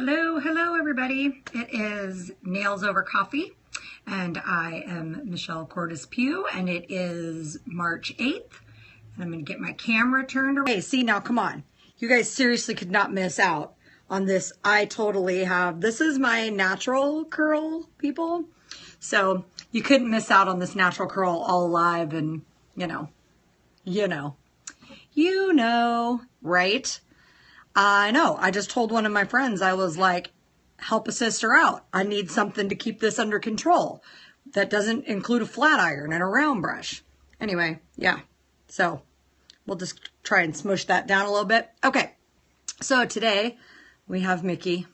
Hello everybody. It is Nails Over Coffee and I am Michelle Cordes Pugh and it is March 8th and I'm going to get my camera turned around. Hey, see now, come on. You guys seriously could not miss out on this. I totally have, this is my natural curl, people. So you couldn't miss out on this natural curl all live and you know, right? I know. I just told one of my friends, I was like, help a sister out. I need something to keep this under control. That doesn't include a flat iron and a round brush. Anyway, yeah. So we'll just try and smush that down a little bit. Okay. So today we have Mickey.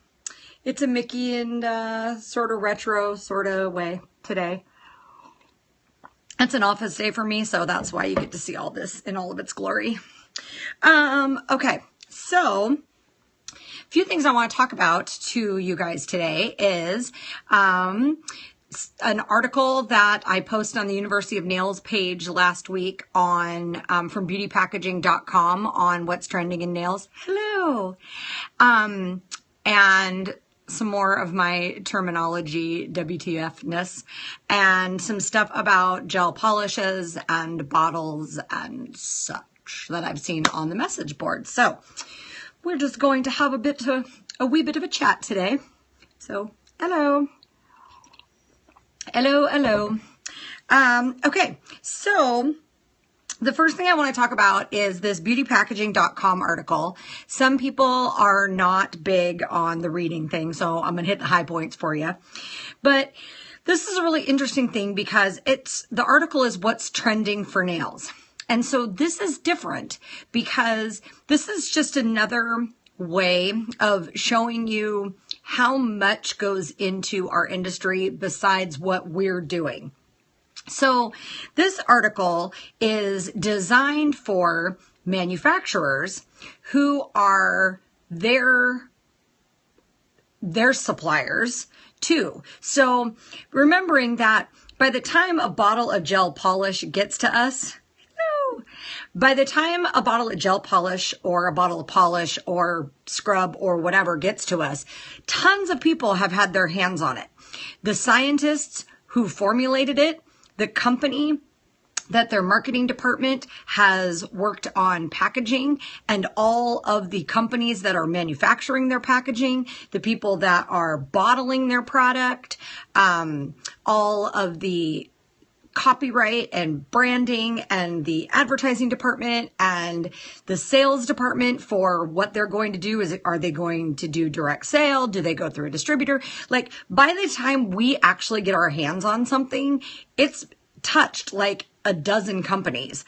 It's a Mickey and sort of retro sort of way today. It's an office day for me, so that's why you get to see all this in all of its glory. Okay. So, a few things I want to talk about to you guys today is an article that I posted on the University of Nails page last week on from beautypackaging.com on what's trending in nails. Hello. And some more of my terminology, WTF-ness, and some stuff about gel polishes and bottles and such that I've seen on the message board. So we're just going to have a wee bit of a chat today. So hello. Okay, so the first thing I want to talk about is this beautypackaging.com article. Some people are not big on the reading thing, so I'm going to hit the high points for you. But this is a really interesting thing because the article is what's trending for nails. And so this is different because this is just another way of showing you how much goes into our industry besides what we're doing. So this article is designed for manufacturers who are their suppliers too. So remembering that by the time a bottle of gel polish gets to us, by the time a bottle of gel polish or a bottle of polish or scrub or whatever gets to us, tons of people have had their hands on it. The scientists who formulated it, the company that their marketing department has worked on packaging, and all of the companies that are manufacturing their packaging, the people that are bottling their product, all of the copyright and branding and the advertising department and the sales department for what they're going to do. Are they going to do direct sale? Do they go through a distributor? Like by the time we actually get our hands on something, it's touched like a dozen companies,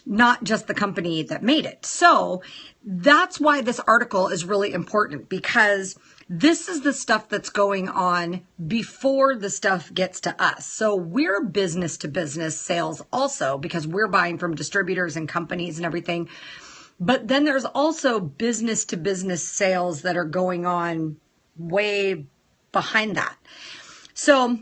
not just the company that made it. So that's why this article is really important, because this is the stuff that's going on before the stuff gets to us. So we're business to business sales also, because we're buying from distributors and companies and everything. But then there's also business to business sales that are going on way behind that. So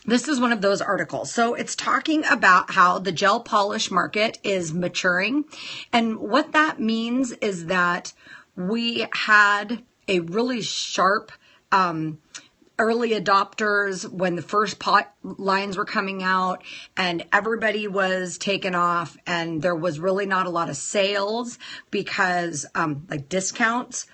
this is one of those articles. So it's talking about how the gel polish market is maturing. And what that means is that we had a really sharp early adopters when the first pot lines were coming out and everybody was taken off, and there was really not a lot of sales because like discounts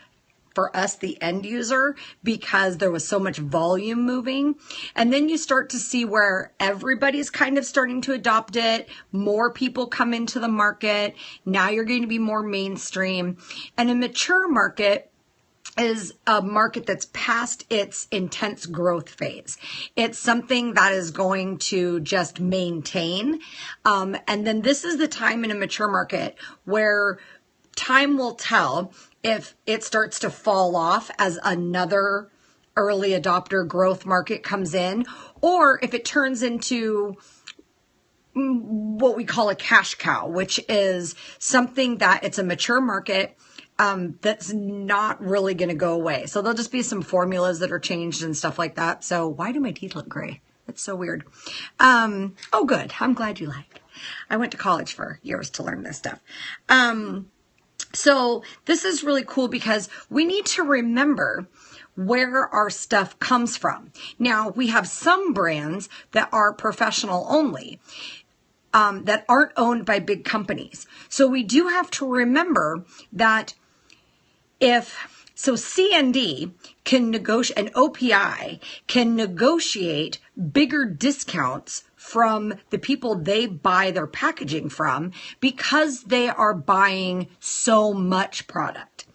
for us, the end user, because there was so much volume moving. And then you start to see where everybody's kind of starting to adopt it. More people come into the market. Now you're going to be more mainstream. And a mature market is a market that's past its intense growth phase. It's something that is going to just maintain. And then this is the time in a mature market where time will tell if it starts to fall off as another early adopter growth market comes in, or if it turns into what we call a cash cow, which is something that it's a mature market that's not really going to go away. So there'll just be some formulas that are changed and stuff like that. So why do my teeth look gray? That's so weird. Oh, good. I'm glad you like. I went to college for years to learn this stuff. So this is really cool because we need to remember where our stuff comes from. Now, we have some brands that are professional only, that aren't owned by big companies. So we do have to remember that CND can negotiate, and OPI can negotiate bigger discounts from the people they buy their packaging from because they are buying so much product.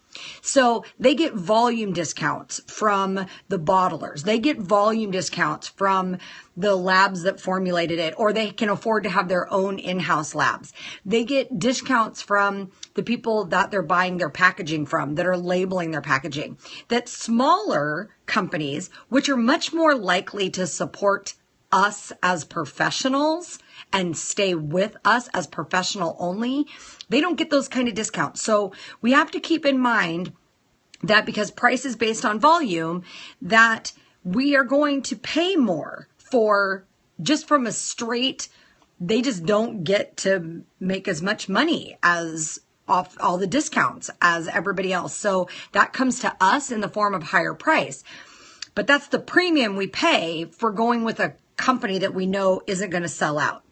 So they get volume discounts from the bottlers. They get volume discounts from the labs that formulated it, or they can afford to have their own in-house labs. They get discounts from the people that they're buying their packaging from, that are labeling their packaging. That smaller companies, which are much more likely to support us as professionals and stay with us as professional only, they don't get those kind of discounts. So we have to keep in mind that because price is based on volume, that we are going to pay more for just from a straight, they just don't get to make as much money as off all the discounts as everybody else. So that comes to us in the form of higher price. But that's the premium we pay for going with a company that we know isn't going to sell out.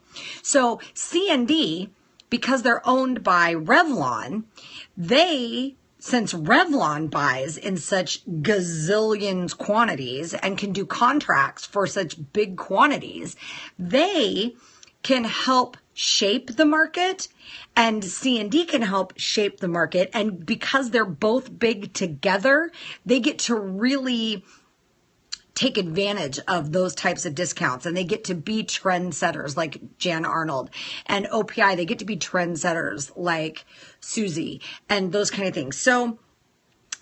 So CND, because they're owned by Revlon, since Revlon buys in such gazillions quantities and can do contracts for such big quantities, they can help shape the market, and CND can help shape the market. And because they're both big together, they get to really take advantage of those types of discounts, and they get to be trendsetters like Jan Arnold, and OPI, they get to be trendsetters like Susie and those kind of things. So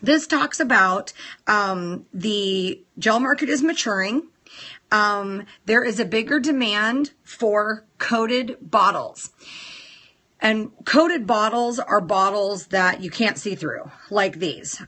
this talks about the gel market is maturing. There is a bigger demand for coated bottles. And coated bottles are bottles that you can't see through, like these.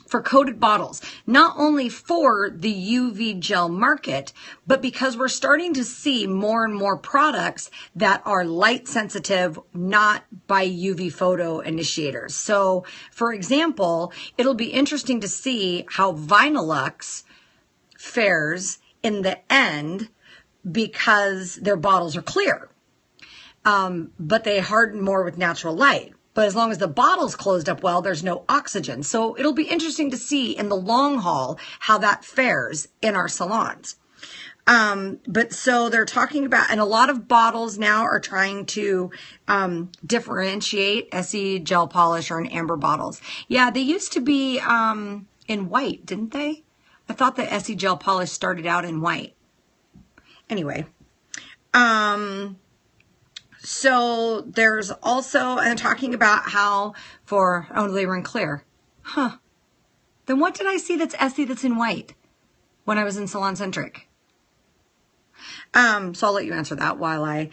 For coated bottles, not only for the UV gel market, but because we're starting to see more and more products that are light sensitive, not by UV photo initiators. So for example, it'll be interesting to see how Vinylux fares in the end because their bottles are clear, but they harden more with natural light. But as long as the bottle's closed up well, there's no oxygen. So it'll be interesting to see in the long haul how that fares in our salons. But so they're talking about, and a lot of bottles now are trying to differentiate SE gel polish or in amber bottles. Yeah, they used to be in white, didn't they? I thought that SE gel polish started out in white. Anyway, so there's also, and talking about how they were in clear. Huh. Then what did I see that's Essie that's in white when I was in Salon Centric? So I'll let you answer that while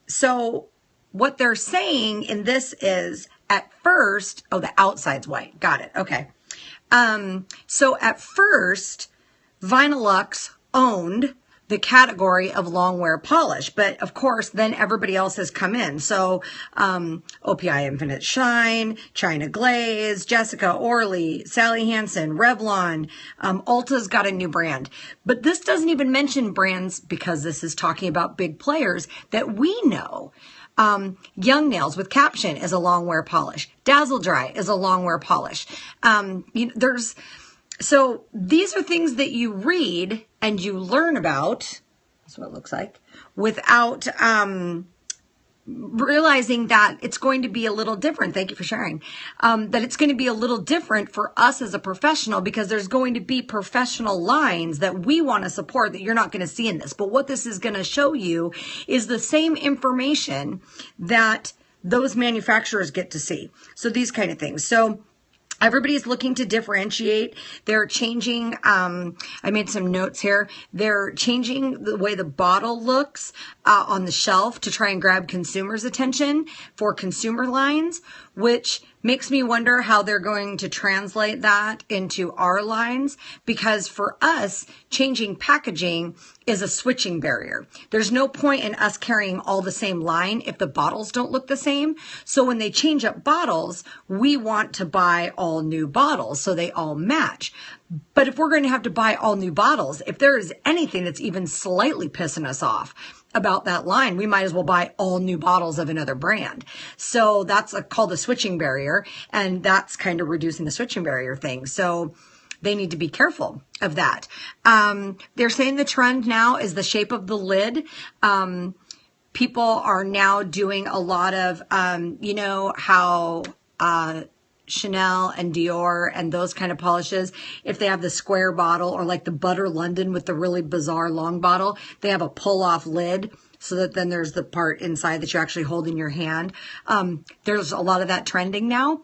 so what they're saying in this is at first, the outside's white. Got it. Okay. So at first, Vinylux owned the category of long wear polish, but of course then everybody else has come in. So OPI Infinite Shine, China Glaze, Jessica Orley, Sally Hansen, Revlon, Ulta's got a new brand. But this doesn't even mention brands because this is talking about big players that we know. Young Nails with Caption is a long wear polish. Dazzle Dry is a long wear polish. So these are things that you read and you learn about, that's what it looks like, without realizing that it's going to be a little different. Thank you for sharing. That it's going to be a little different for us as a professional because there's going to be professional lines that we want to support that you're not going to see in this. But what this is going to show you is the same information that those manufacturers get to see. So these kind of things. So everybody's looking to differentiate. They're changing, I made some notes here. They're changing the way the bottle looks on the shelf to try and grab consumers' attention for consumer lines, which Makes me wonder how they're going to translate that into our lines, because for us, changing packaging is a switching barrier. There's no point in us carrying all the same line if the bottles don't look the same. So when they change up bottles, we want to buy all new bottles so they all match. But if we're going to have to buy all new bottles, if there is anything that's even slightly pissing us off about that line, we might as well buy all new bottles of another brand. So that's called a switching barrier, and that's kind of reducing the switching barrier thing. So they need to be careful of that. They're saying the trend now is the shape of the lid. People are now doing a lot of, you know, how Chanel and Dior and those kind of polishes, if they have the square bottle, or like the Butter London with the really bizarre long bottle, they have a pull-off lid so that then there's the part inside that you actually hold in your hand. There's a lot of that trending now,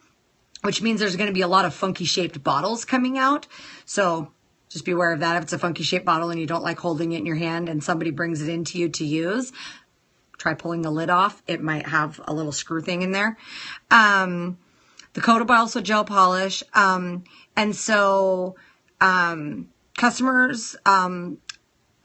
which means there's going to be a lot of funky shaped bottles coming out. So just be aware of that. If it's a funky shaped bottle and you don't like holding it in your hand and somebody brings it into you to use, try pulling the lid off. It might have a little screw thing in there. The Coat also gel polish. And so customers,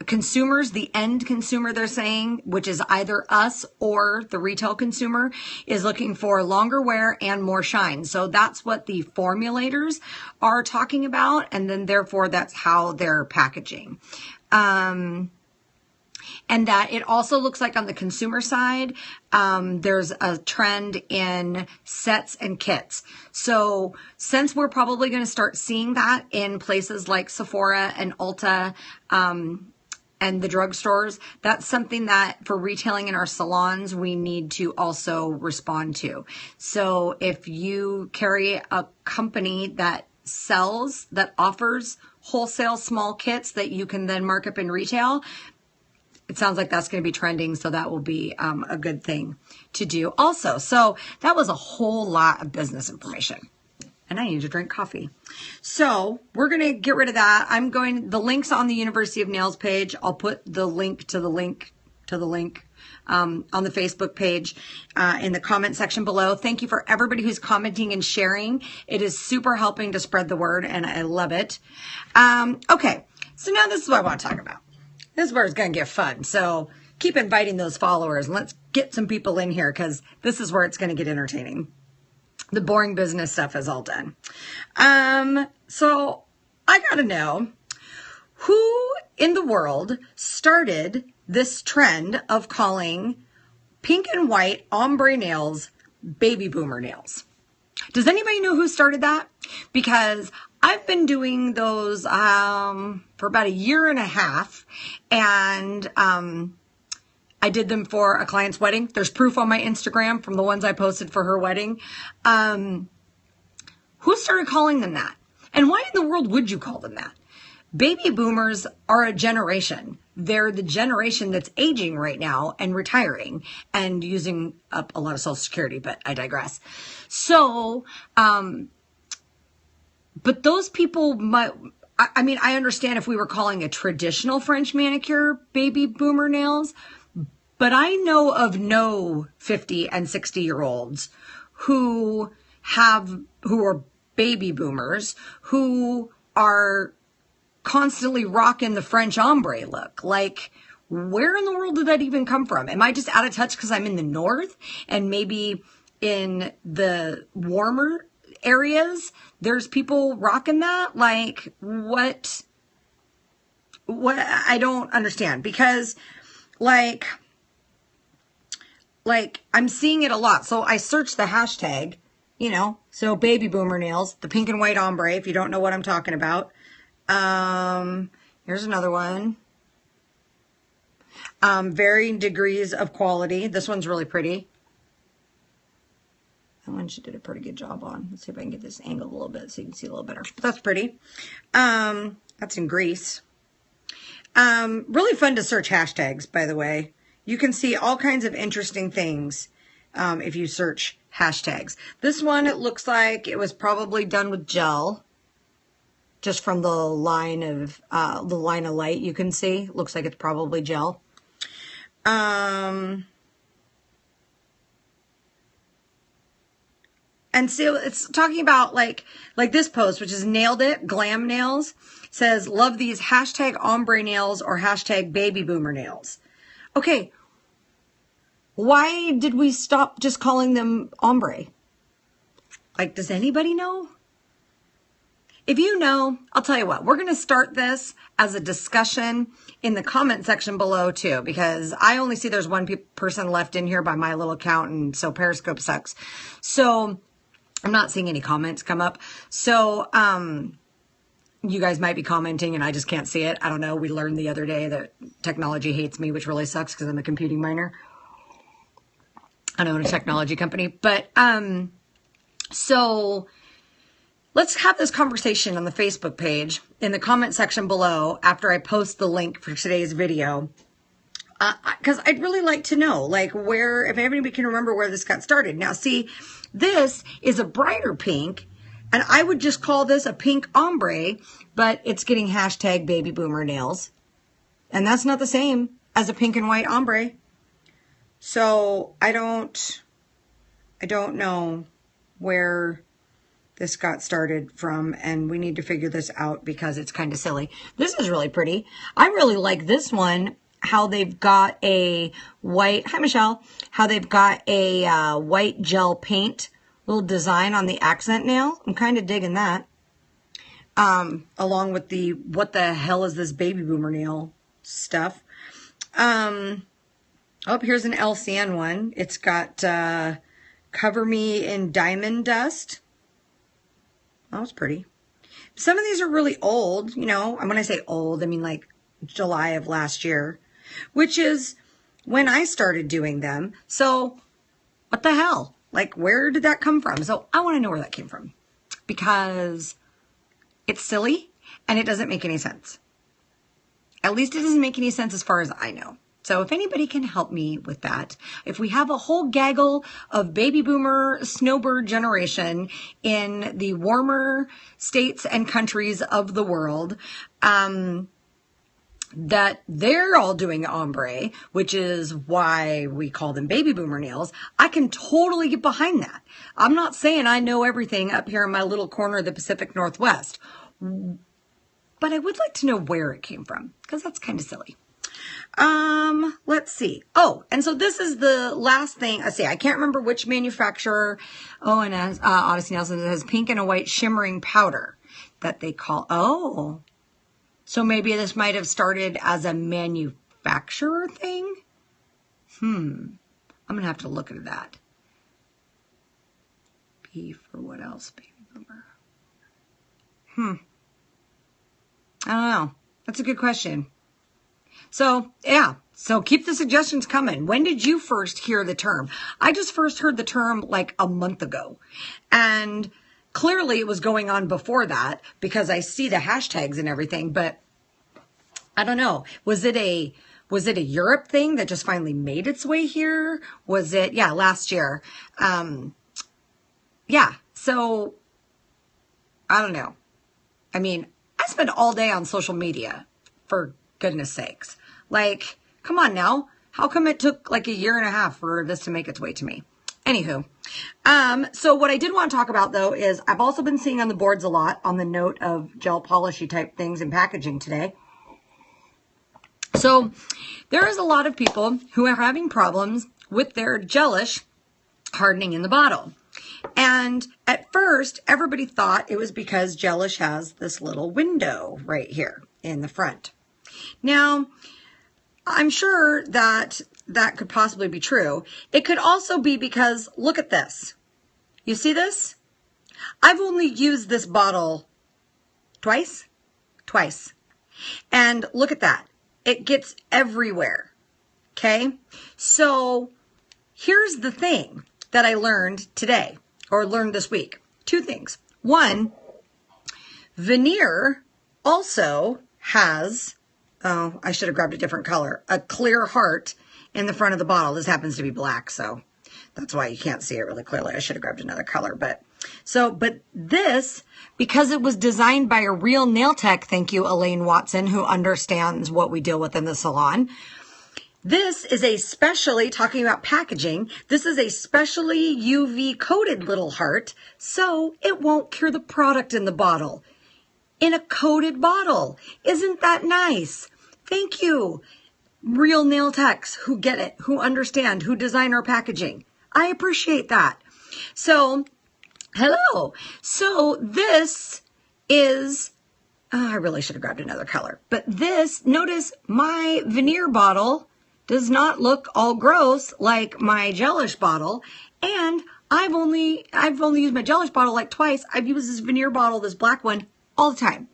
consumers, the end consumer, they're saying, which is either us or the retail consumer, is looking for longer wear and more shine. So that's what the formulators are talking about. And then therefore that's how they're packaging. And that it also looks like on the consumer side, there's a trend in sets and kits. So since we're probably going to start seeing that in places like Sephora and Ulta, and the drugstores, that's something that for retailing in our salons, we need to also respond to. So if you carry a company that offers wholesale small kits that you can then mark up in retail, it sounds like that's going to be trending. So that will be a good thing to do also. So that was a whole lot of business information. And I need to drink coffee. So we're going to get rid of that. The links on the University of Nails page. I'll put the link to the link on the Facebook page in the comment section below. Thank you for everybody who's commenting and sharing. It is super helping to spread the word, and I love it. Okay, so now this is what I want to talk about. This is where it's going to get fun. So keep inviting those followers, and let's get some people in here, because this is where it's going to get entertaining. The boring business stuff is all done. So I got to know, who in the world started this trend of calling pink and white ombre nails baby boomer nails? Does anybody know who started that? Because I've been doing those for about a year and a half, and I did them for a client's wedding. There's proof on my Instagram from the ones I posted for her wedding. Who started calling them that? And why in the world would you call them that? Baby boomers are a generation. They're the generation that's aging right now and retiring and using up a lot of Social Security, but I digress. So, but those people might, I understand if we were calling a traditional French manicure baby boomer nails, but I know of no 50 and 60-year-olds who are baby boomers who are constantly rocking the French ombre look. Like, where in the world did that even come from? Am I just out of touch because I'm in the north, and maybe in the warmer areas there's people rocking that? Like, what I don't understand, because like I'm seeing it a lot. So I searched the hashtag, so baby boomer nails, the pink and white ombre, if you don't know what I'm talking about. Here's another one. Varying degrees of quality. This one's really pretty. That one she did a pretty good job on. Let's see if I can get this angled a little bit so you can see a little better. But that's pretty. That's in Greece. Really fun to search hashtags, by the way. You can see all kinds of interesting things if you search hashtags. This one, it looks like it was probably done with gel. Just from the line of light you can see. Looks like it's probably gel. And And so it's talking about like this post, which is Nailed It, Glam Nails, says, love these hashtag ombre nails or hashtag baby boomer nails. Okay. Why did we stop just calling them ombre? Like, does anybody know? If you know, I'll tell you what, we're going to start this as a discussion in the comment section below too, because I only see there's one person left in here by my little count, and so Periscope sucks. So I'm not seeing any comments come up. So you guys might be commenting and I just can't see it. I don't know. We learned the other day that technology hates me, which really sucks because I'm a computing minor. I own a technology company. But so let's have this conversation on the Facebook page in the comment section below after I post the link for today's video. Because I'd really like to know, like, where, if anybody can remember where this got started. Now, see, this is a brighter pink, and I would just call this a pink ombre, but it's getting hashtag baby boomer nails. And that's not the same as a pink and white ombre. So I don't know where this got started from, and we need to figure this out because it's kind of silly. This is really pretty. I really like this one, how they've got a white, hi Michelle, how they've got a white gel paint little design on the accent nail. I'm kind of digging that. Along with the, what the hell is this baby boomer nail stuff. Oh, here's an LCN one. It's got Cover Me in Diamond Dust. That was pretty. Some of these are really old, you know. And when I say old, I mean like July of last year, which is when I started doing them. So what the hell? Like, where did that come from? So I want to know where that came from because it's silly and it doesn't make any sense. At least it doesn't make any sense as far as I know. So if anybody can help me with that, if we have a whole gaggle of baby boomer snowbird generation in the warmer states and countries of the world, that they're all doing ombre, which is why we call them baby boomer nails, I can totally get behind that. I'm not saying I know everything up here in my little corner of the Pacific Northwest, but I would like to know where it came from because that's kind of silly. Let's see. Oh, and so this is the last thing. I see. I can't remember which manufacturer. Oh, and as Odyssey Nelson has pink and a white shimmering powder that they call. Oh, so maybe this might have started as a manufacturer thing. I'm gonna have to look at that. B for what else, baby boomer? I don't know. That's a good question. So, yeah. So keep the suggestions coming. When did you first hear the term? I just first heard the term like a month ago. And clearly it was going on before that because I see the hashtags and everything, but I don't know. Was it a Europe thing that just finally made its way here? Was it, yeah, last year. Yeah. So I don't know. I mean, I spend all day on social media, for goodness sakes. Like, come on now. How come it took like a year and a half for this to make its way to me? Anywho, so what I did want to talk about though is I've also been seeing on the boards a lot on the note of gel polishy type things and packaging today. So there is a lot of people who are having problems with their GELISH hardening in the bottle. And at first, everybody thought it was because GELISH has this little window right here in the front. Now, I'm sure that that could possibly be true. It could also be because, look at this. You see this? I've only used this bottle twice. And look at that. It gets everywhere. Okay? So here's the thing that I learned today, or learned this week. Two things. One, veneer also has, oh, I should have grabbed a different color, a clear heart in the front of the bottle. This happens to be black, so that's why you can't see it really clearly. I should have grabbed another color, but this, because it was designed by a real nail tech, thank you, Elaine Watson, who understands what we deal with in the salon. This is a specially, talking about packaging, this is a specially UV coated little heart, so it won't cure the product in the bottle. In a coated bottle. Isn't that nice? Thank you. Real nail techs who get it, who understand, who design our packaging. I appreciate that. So, hello. So this is, I really should have grabbed another color, but this, notice my veneer bottle does not look all gross like my GELISH bottle. And I've only used my GELISH bottle like twice. I've used this veneer bottle, this black one, all the time.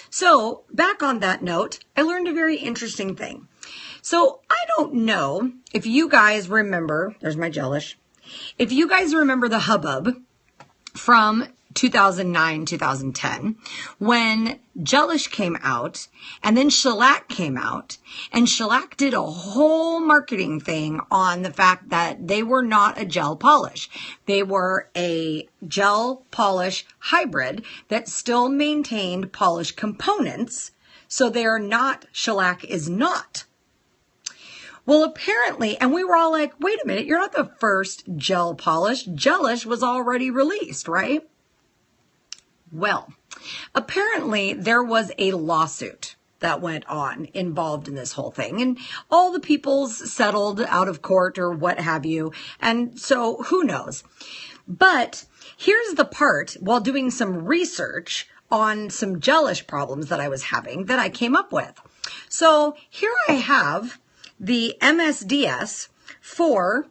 So back on that note, I learned a very interesting thing. So I don't know if you guys remember, there's my GELISH. If you guys remember the hubbub from 2009, 2010, when GELISH came out and then shellac came out, and shellac did a whole marketing thing on the fact that they were not a gel polish. They were a gel polish hybrid that still maintained polish components. So they are not, shellac is not. Well, apparently, and we were all like, wait a minute, you're not the first gel polish. GELISH was already released, right? Well, apparently there was a lawsuit that went on involved in this whole thing, and all the peoples settled out of court or what have you. And so who knows? But here's the part, while doing some research on some GELISH problems that I was having, that I came up with. So here I have the MSDS for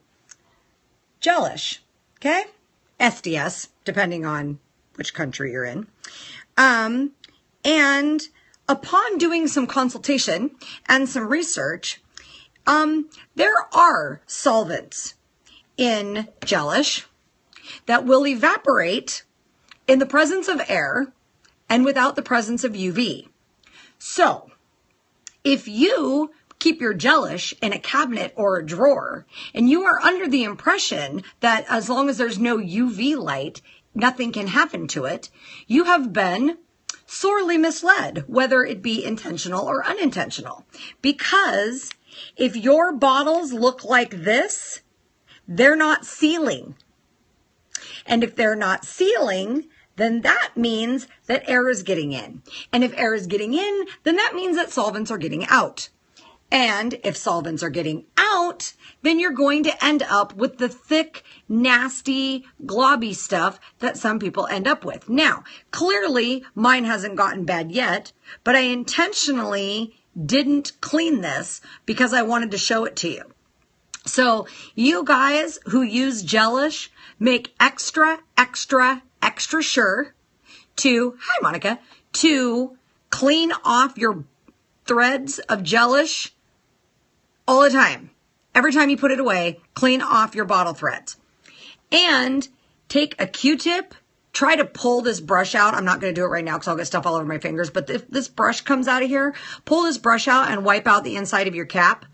GELISH, okay? SDS, depending on which country you're in. And upon doing some consultation and some research, there are solvents in GELISH that will evaporate in the presence of air and without the presence of UV. So if you keep your GELISH in a cabinet or a drawer, and you are under the impression that as long as there's no UV light, nothing can happen to it, you have been sorely misled, whether it be intentional or unintentional. Because if your bottles look like this, they're not sealing. And if they're not sealing, then that means that air is getting in. And if air is getting in, then that means that solvents are getting out. And if solvents are getting out, then you're going to end up with the thick, nasty, globby stuff that some people end up with. Now, clearly mine hasn't gotten bad yet, but I intentionally didn't clean this because I wanted to show it to you. So you guys who use GELISH, make extra sure to, hi Monica, to clean off your threads of GELISH all the time. Every time you put it away, clean off your bottle threads. And take a Q-tip, try to pull this brush out. I'm not going to do it right now because I'll get stuff all over my fingers. But if this brush comes out of here, pull this brush out and wipe out the inside of your cap.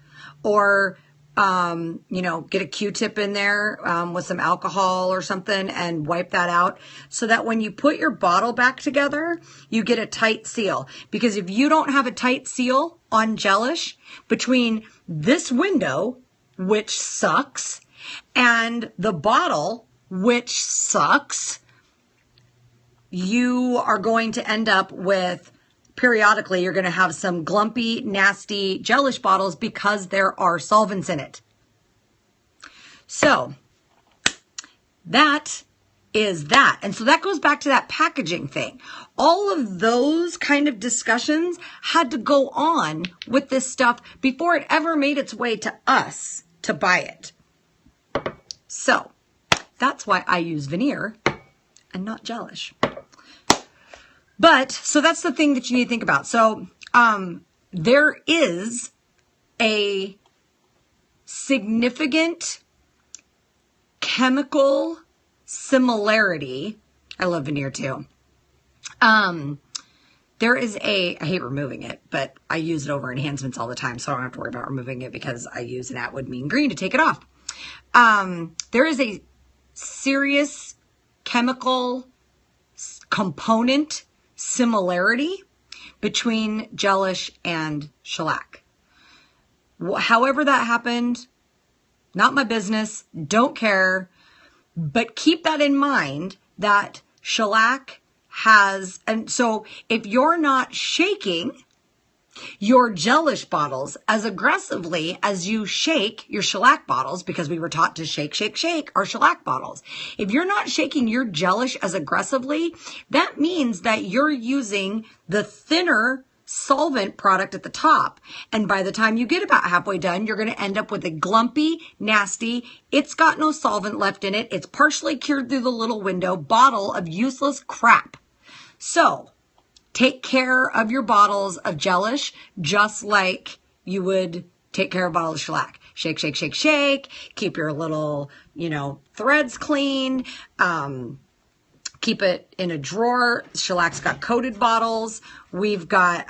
Or, get a Q-tip in there with some alcohol or something and wipe that out. So that when you put your bottle back together, you get a tight seal. Because if you don't have a tight seal on GELISH, between this window, which sucks, and the bottle, which sucks, you are going to end up with, periodically, you're going to have some glumpy, nasty GELISH bottles because there are solvents in it. So that is that. And so that goes back to that packaging thing. All of those kind of discussions had to go on with this stuff before it ever made its way to us to buy it. So that's why I use veneer and not GELISH. But, so that's the thing that you need to think about. So there is a significant chemical similarity. I love veneer too. There is I hate removing it, but I use it over enhancements all the time, so I don't have to worry about removing it because I use an Atwood Mean Green to take it off. There is a serious chemical component similarity between GELISH and shellac. However that happened, not my business, don't care. But keep that in mind that shellac has, and so if you're not shaking your GELISH bottles as aggressively as you shake your shellac bottles, because we were taught to shake, shake, shake our shellac bottles. If you're not shaking your GELISH as aggressively, that means that you're using the thinner solvent product at the top. And by the time you get about halfway done, you're going to end up with a glumpy, nasty, it's got no solvent left in it, it's partially cured through the little window bottle of useless crap. So, take care of your bottles of GELISH just like you would take care of bottles of shellac. Shake, shake, shake, shake. Keep your little, threads clean. Keep it in a drawer. Shellac's got coated bottles. We've got,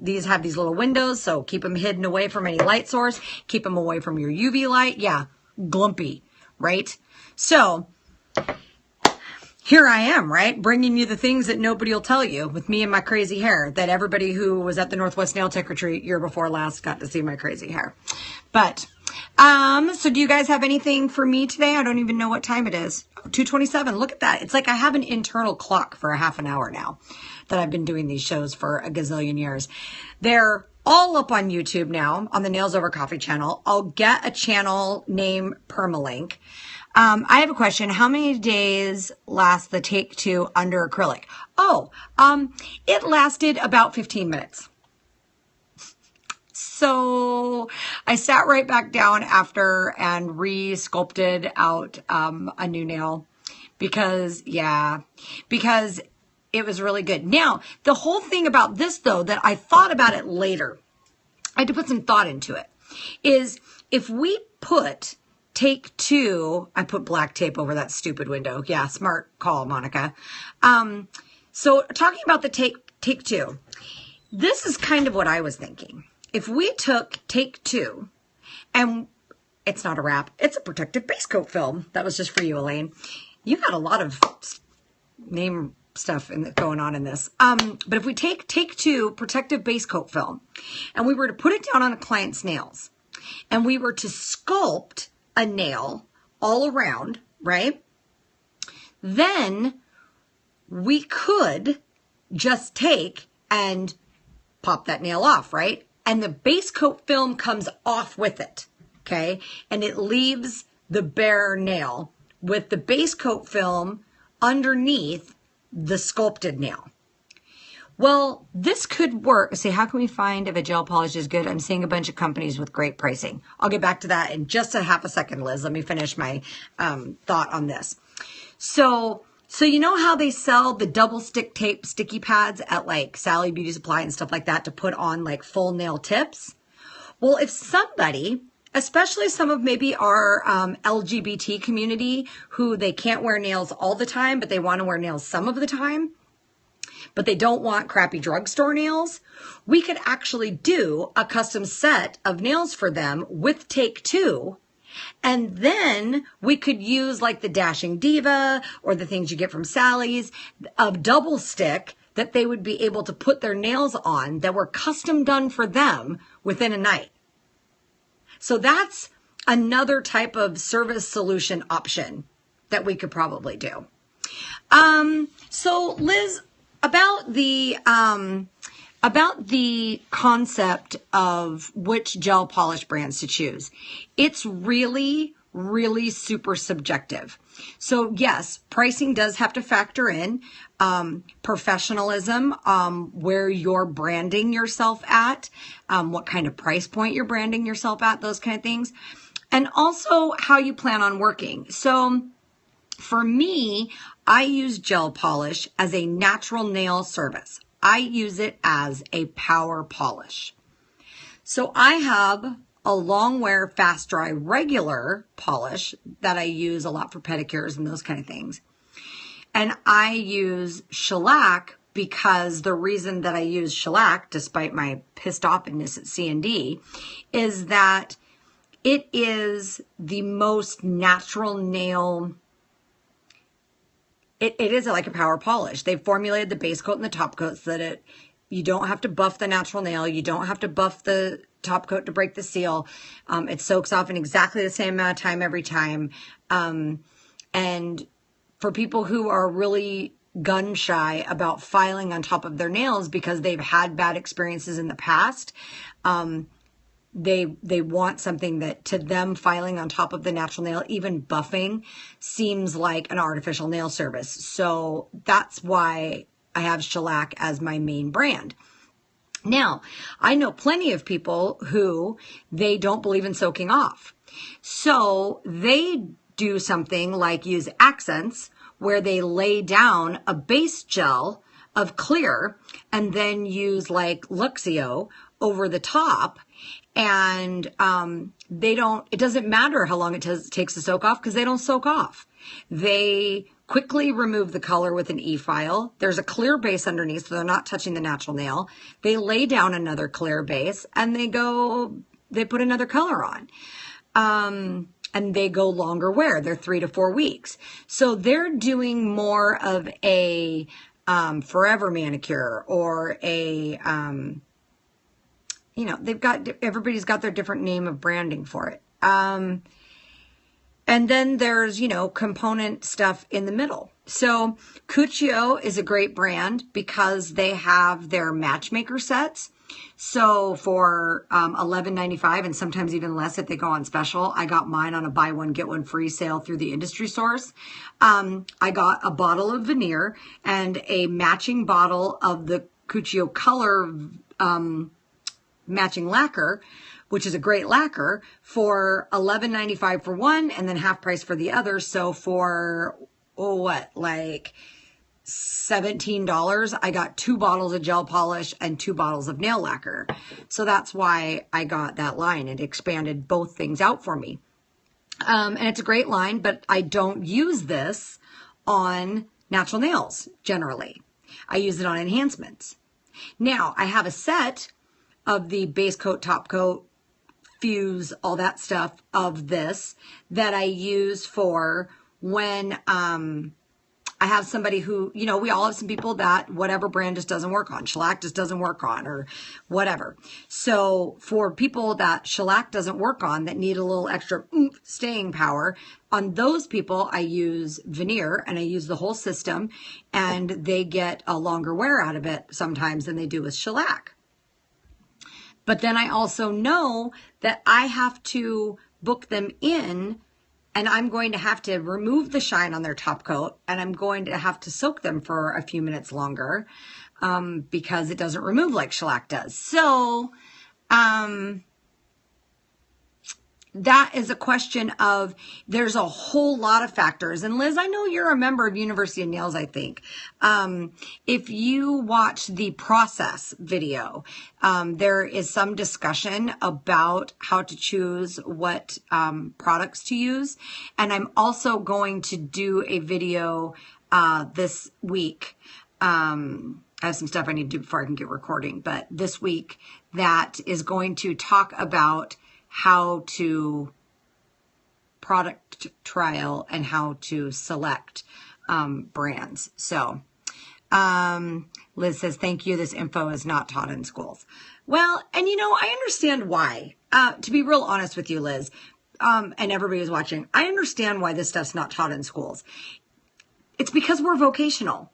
these have these little windows, so keep them hidden away from any light source. Keep them away from your UV light. Yeah, glumpy, right? So, here I am, right? Bringing you the things that nobody will tell you with me and my crazy hair, that everybody who was at the Northwest Nail Tech Retreat year before last got to see my crazy hair. But, so do you guys have anything for me today? I don't even know what time it is. 2:27. Look at that. It's like I have an internal clock for a half an hour now that I've been doing these shows for a gazillion years. They're all up on YouTube now on the Nails Over Coffee channel. I'll get a channel name permalink. I have a question. How many days lasts the Take Two under acrylic? It lasted about 15 minutes. So I sat right back down after and re-sculpted out a new nail because it was really good. Now, the whole thing about this, though, that I thought about it later, I had to put some thought into it, is if we put Take Two, I put black tape over that stupid window. Yeah, smart call, Monica. So talking about the Take Two, this is kind of what I was thinking. If we took Take Two, and it's not a wrap, it's a protective base coat film. That was just for you, Elaine. You got a lot of name stuff going on in this. But if we take Two protective base coat film, and we were to put it down on a client's nails, and we were to sculpt a nail all around, right? Then we could just take and pop that nail off, right? And the base coat film comes off with it, okay? And it leaves the bare nail with the base coat film underneath the sculpted nail. Well, this could work. Say, how can we find if a gel polish is good? I'm seeing a bunch of companies with great pricing. I'll get back to that in just a half a second, Liz. Let me finish my thought on this. So you know how they sell the double stick tape sticky pads at like Sally Beauty Supply and stuff like that to put on like full nail tips? Well, if somebody, especially some of maybe our LGBT community who they can't wear nails all the time, but they want to wear nails some of the time, but they don't want crappy drugstore nails, we could actually do a custom set of nails for them with Take Two. And then we could use like the Dashing Diva or the things you get from Sally's of double stick that they would be able to put their nails on that were custom done for them within a night. So that's another type of service solution option that we could probably do. So Liz, about the concept of which gel polish brands to choose, it's really, really super subjective. So yes, pricing does have to factor in, professionalism, where you're branding yourself at, what kind of price point you're branding yourself at, those kind of things, and also how you plan on working. So for me, I use gel polish as a natural nail service. I use it as a power polish. So I have a long wear, fast dry, regular polish that I use a lot for pedicures and those kind of things. And I use shellac because the reason that I use shellac, despite my pissed offness at C&D, is that it is the most natural nail. It is like a power polish. They've formulated the base coat and the top coat so that it You don't have to buff the natural nail. You don't have to buff the top coat to break the seal. It soaks off in exactly the same amount of time every time. And for people who are really gun shy about filing on top of their nails because they've had bad experiences in the past, they want something that to them filing on top of the natural nail, even buffing, seems like an artificial nail service. So that's why I have shellac as my main brand. Now, I know plenty of people who they don't believe in soaking off. So they do something like use accents where they lay down a base gel of clear and then use like Luxio over the top. And it doesn't matter how long it takes to soak off because they don't soak off. They quickly remove the color with an E-file. There's a clear base underneath, so they're not touching the natural nail. They lay down another clear base and they put another color on. And they go longer wear. They're 3 to 4 weeks. So they're doing more of a forever manicure or a, everybody's got their different name of branding for it. And then there's, component stuff in the middle. So Cuccio is a great brand because they have their matchmaker sets. So for $11.95 and sometimes even less if they go on special, I got mine on a buy one, get one free sale through the industry source. I got a bottle of veneer and a matching bottle of the Cuccio color matching lacquer, which is a great lacquer, for $11.95 for one and then half price for the other. So for, $17, I got 2 bottles of gel polish and 2 bottles of nail lacquer. So that's why I got that line. It expanded both things out for me. And it's a great line, but I don't use this on natural nails generally. I use it on enhancements. Now, I have a set of the base coat, top coat, fuse, all that stuff of this that I use for when I have somebody who, we all have some people that whatever brand just doesn't work on. Shellac just doesn't work on or whatever. So for people that shellac doesn't work on that need a little extra staying power, on those people I use veneer and I use the whole system and they get a longer wear out of it sometimes than they do with shellac. But then I also know that I have to book them in and I'm going to have to remove the shine on their top coat and I'm going to have to soak them for a few minutes longer because it doesn't remove like shellac does. So that is a question of, there's a whole lot of factors. And Liz, I know you're a member of University of Nails, I think. If you watch the process video, there is some discussion about how to choose what products to use. And I'm also going to do a video this week. I have some stuff I need to do before I can get recording, but this week that is going to talk about how to product trial and how to select brands. So Liz says, thank you. This info is not taught in schools. Well, and I understand why. To be real honest with you, Liz, and everybody who's watching, I understand why this stuff's not taught in schools. It's because we're vocational.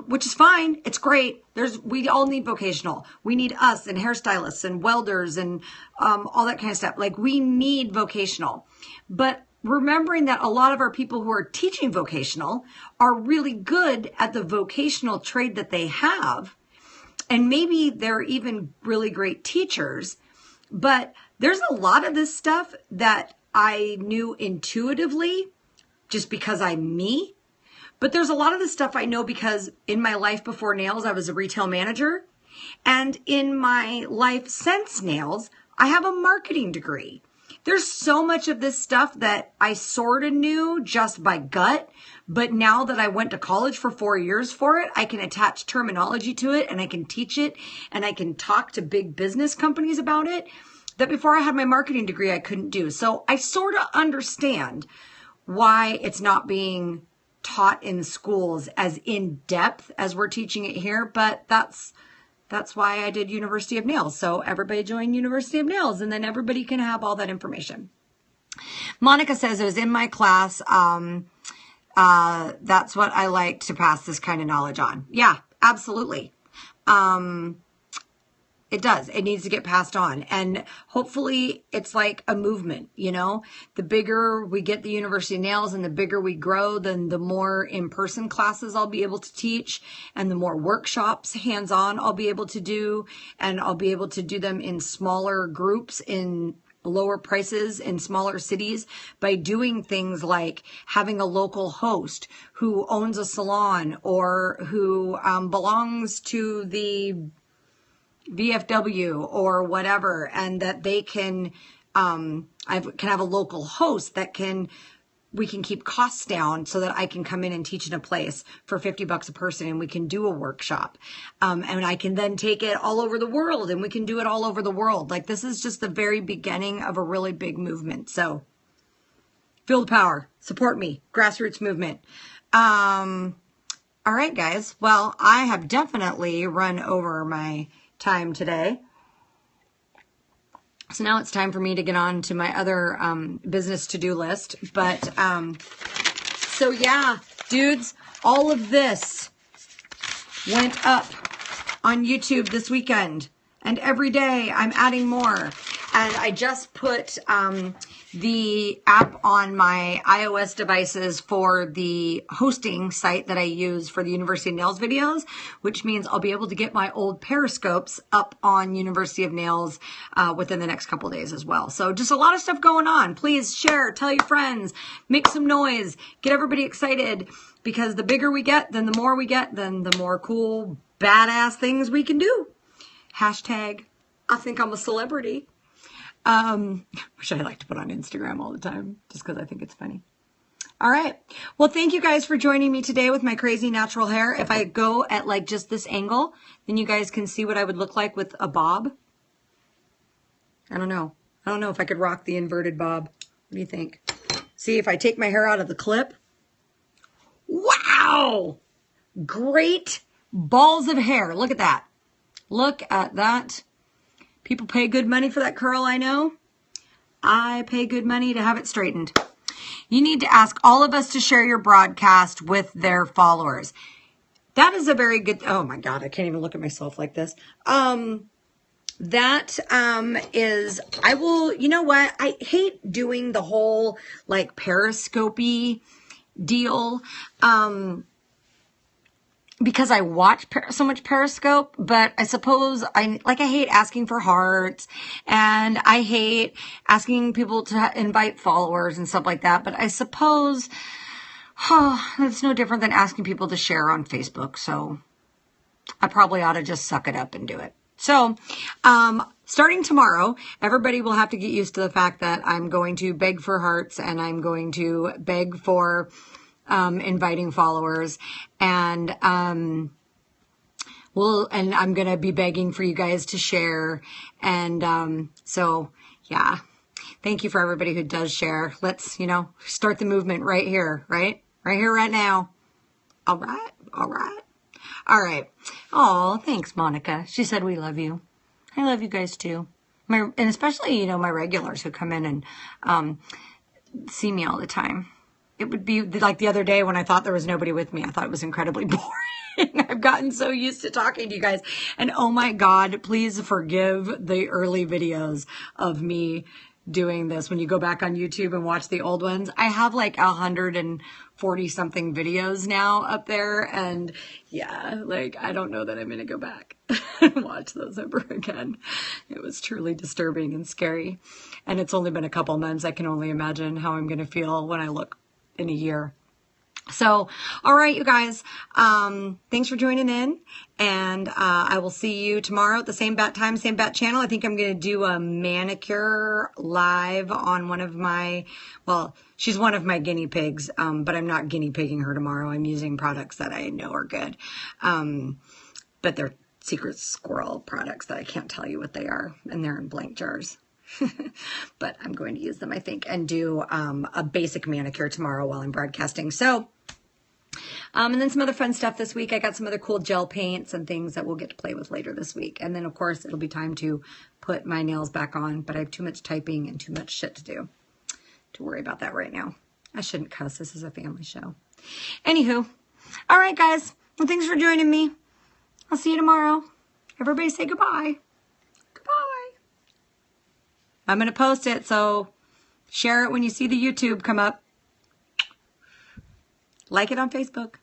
Which is fine. It's great. We all need vocational. We need us and hairstylists and welders and all that kind of stuff. Like, we need vocational. But remembering that a lot of our people who are teaching vocational are really good at the vocational trade that they have. And maybe they're even really great teachers. But there's a lot of this stuff that I knew intuitively just because I'm me. But there's a lot of this stuff I know because in my life before nails, I was a retail manager. And in my life since nails, I have a marketing degree. There's so much of this stuff that I sort of knew just by gut. But now that I went to college for 4 years for it, I can attach terminology to it and I can teach it and I can talk to big business companies about it that before I had my marketing degree, I couldn't do. So I sort of understand why it's not being taught in schools as in depth as we're teaching it here, but that's That's why I did University of Nails. So everybody join University of Nails, and then everybody can have all that information. Monica says, it was in my class. That's what I like to pass this kind of knowledge on. Yeah, absolutely. It does. It needs to get passed on. And hopefully it's like a movement, you know, the bigger we get the University of Nails and the bigger we grow, then the more in-person classes I'll be able to teach, and the more workshops hands-on I'll be able to do, and I'll be able to do them in smaller groups in lower prices in smaller cities by doing things like having a local host who owns a salon or who belongs to the VFW or whatever, and that they can I can have a local host that we can keep costs down so that I can come in and teach in a place for $50 a person, and we can do a workshop. And I can then take it all over the world, and we can do it all over the world. Like, this is just the very beginning of a really big movement. So feel the power, support me, grassroots movement. All right, guys. Well, I have definitely run over my time today. So now it's time for me to get on to my other business to-do list. But so yeah, dudes, all of this went up on YouTube this weekend, and every day I'm adding more. And I just put the app on my iOS devices for the hosting site that I use for the University of Nails videos, which means I'll be able to get my old Periscopes up on University of Nails within the next couple of days as well. So just a lot of stuff going on. Please share, tell your friends, make some noise, get everybody excited, because the bigger we get, then the more we get, then the more cool, badass things we can do. Hashtag, I think I'm a celebrity. Which I like to put on Instagram all the time, just because I think it's funny. All right. Well, thank you guys for joining me today with my crazy natural hair. If I go at like just this angle, then you guys can see what I would look like with a bob. I don't know. I don't know if I could rock the inverted bob. What do you think? See, if I take my hair out of the clip. Wow! Great balls of hair. Look at that. Look at that. People pay good money for that curl, I know. I pay good money to have it straightened. You need to ask all of us to share your broadcast with their followers. That is a very good, oh my God, I can't even look at myself like this. That is, I will, you know what? I hate doing the whole like Periscope-y deal. Because I watch so much Periscope, but I suppose I hate asking for hearts, and I hate asking people to invite followers and stuff like that. But I suppose it's no different than asking people to share on Facebook. So I probably ought to just suck it up and do it. So, starting tomorrow, everybody will have to get used to the fact that I'm going to beg for hearts, and I'm going to beg for inviting followers, and I'm going to be begging for you guys to share. And so yeah, thank you for everybody who does share. Let's, start the movement right here, right here, right now. All right. Oh, thanks, Monica. She said we love you. I love you guys too. And especially, my regulars who come in and see me all the time. It would be like the other day when I thought there was nobody with me. I thought it was incredibly boring. I've gotten so used to talking to you guys. And oh my God, please forgive the early videos of me doing this. When you go back on YouTube and watch the old ones, I have like 140 something videos now up there. And yeah, I don't know that I'm going to go back and watch those ever again. It was truly disturbing and scary. And it's only been a couple months. I can only imagine how I'm going to feel when I look in a year. So, all right, you guys, thanks for joining in, and I will see you tomorrow at the same bat time, same bat channel. I think I'm going to do a manicure live on one of my, well, she's one of my guinea pigs, but I'm not guinea pigging her tomorrow. I'm using products that I know are good, but they're secret squirrel products that I can't tell you what they are, and they're in blank jars. But I'm going to use them, I think, and do a basic manicure tomorrow while I'm broadcasting. So And then some other fun stuff this week. I got some other cool gel paints and things that we'll get to play with later this week. And then, of course, it'll be time to put my nails back on. But I have too much typing and too much shit to do to worry about that right now. I shouldn't cuss. This is a family show. Anywho. All right, guys. Well, thanks for joining me. I'll see you tomorrow. Everybody say goodbye. Goodbye. I'm going to post it, so share it when you see the YouTube come up. Like it on Facebook.